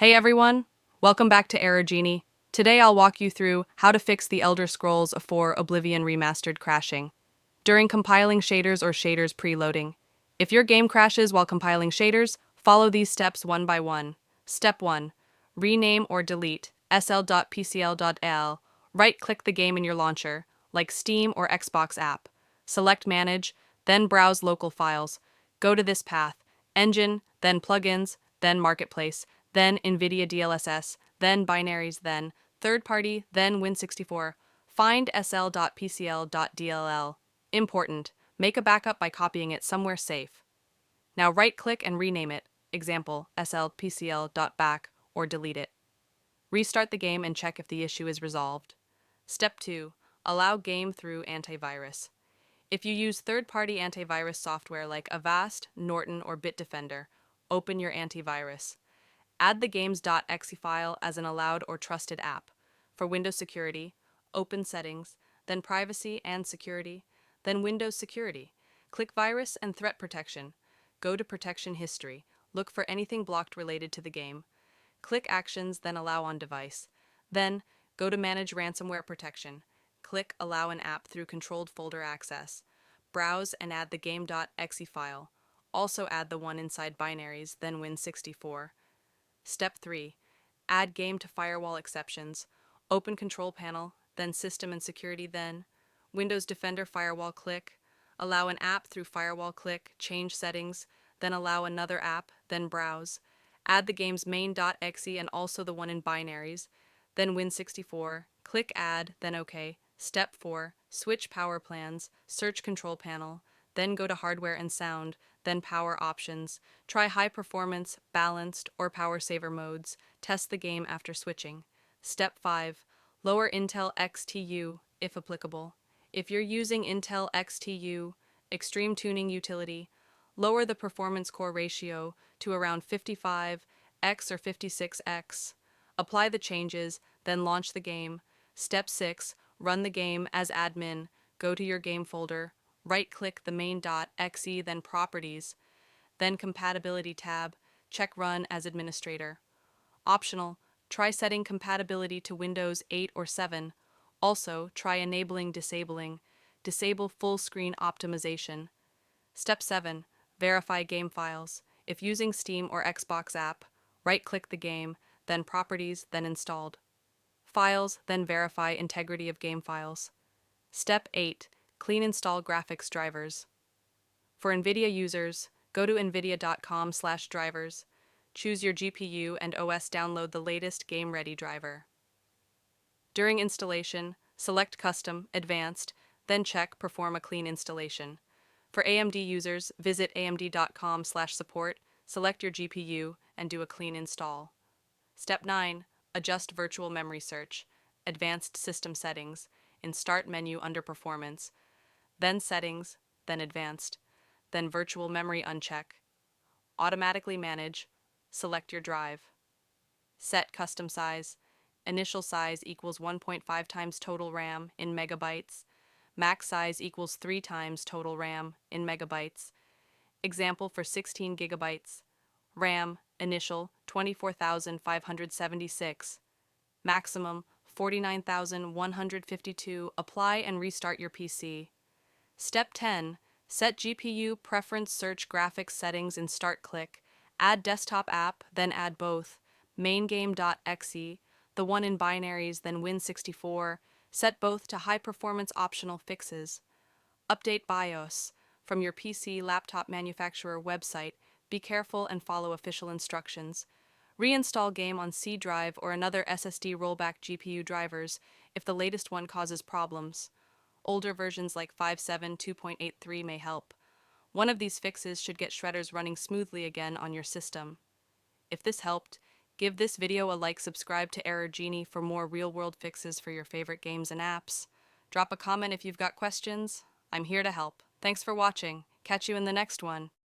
Hey everyone, welcome back to Error Genie. Today I'll walk you through how to fix the Elder Scrolls 4 Oblivion Remastered crashing during compiling shaders or shaders preloading. If your game crashes while compiling shaders, follow these steps one by one. Step 1. Rename or delete sl.pcl.dll. Right-click the game in your launcher, like Steam or Xbox app. Select Manage, then Browse Local Files. Go to this path: Engine, then Plugins, then Marketplace, then NvidiaDLSS, then Binaries, then ThirdParty, then Win64. Find sl.pcl.dll. Important: make a backup by copying it somewhere safe. Now right-click and rename it, example, sl.pcl.bak, or delete it. Restart the game and check if the issue is resolved. Step 2. Allow game through antivirus. If you use third-party antivirus software like Avast, Norton, or BitDefender, open your antivirus. Add the games.exe file as an allowed or trusted app. For Windows Security, open Settings, then Privacy and Security, then Windows Security. Click Virus and Threat Protection. Go to Protection History. Look for anything blocked related to the game. Click Actions, then Allow on Device. Then, go to Manage Ransomware Protection. Click Allow an app through controlled folder access. Browse and add the game.exe file. Also add the one inside Binaries, then Win64. Step 3. Add game to firewall exceptions. Open Control Panel, then System and Security, then Windows Defender Firewall. Click Allow an app through Firewall. Click Change Settings, then allow another app, then Browse. Add the game's main.exe and also the one in Binaries, then Win64. Click Add, then OK. Step 4. Switch power plans, search Control Panel, then go to Hardware and Sound, then Power Options. Try High Performance, Balanced, or Power Saver modes. Test the game after switching. Step 5. Lower Intel XTU, if applicable. If you're using Intel XTU, Extreme Tuning Utility, lower the performance core ratio to around 55x or 56x. Apply the changes, then launch the game. Step 6. Run the game as admin. Go to your game folder. Right-click the main.exe, then Properties, then Compatibility tab. Check Run as administrator. Optional: try setting compatibility to Windows 8 or 7. Also, try disabling. Disable full screen optimization. Step 7. Verify game files. If using Steam or Xbox app, right-click the game, then Properties, then Installed. Files, then verify integrity of game files. Step 8. Clean install graphics drivers. For NVIDIA users, go to nvidia.com/drivers. Choose your GPU and OS. Download the latest game-ready driver. During installation, select Custom, Advanced, then check Perform a clean installation. For AMD users, visit amd.com/support, select your GPU, and do a clean install. Step 9. Adjust virtual memory search. Advanced System Settings. In Start menu under Performance. Then Settings, then Advanced, then Virtual Memory uncheck. Automatically manage. Select your drive. Set custom size. Initial size equals 1.5 times total RAM in megabytes. Max size equals 3 times total RAM in megabytes. Example for 16 gigabytes. RAM, initial 24,576. Maximum 49,152. Apply and restart your PC. Step 10. Set GPU preference search graphics settings in Start. Click Add desktop app, then add both maingame.exe, the one in Binaries, then Win64. Set both to high performance. Optional fixes. Update BIOS. From your PC laptop manufacturer website, be careful and follow official instructions. Reinstall game on C drive or another SSD rollback GPU drivers if the latest one causes problems. Older versions like 5.7 2.83 may help. One of these fixes should get shredders running smoothly again on your system. If this helped, give this video a like, subscribe to Error Genie for more real-world fixes for your favorite games and apps. Drop a comment if you've got questions. I'm here to help. Thanks for watching. Catch you in the next one.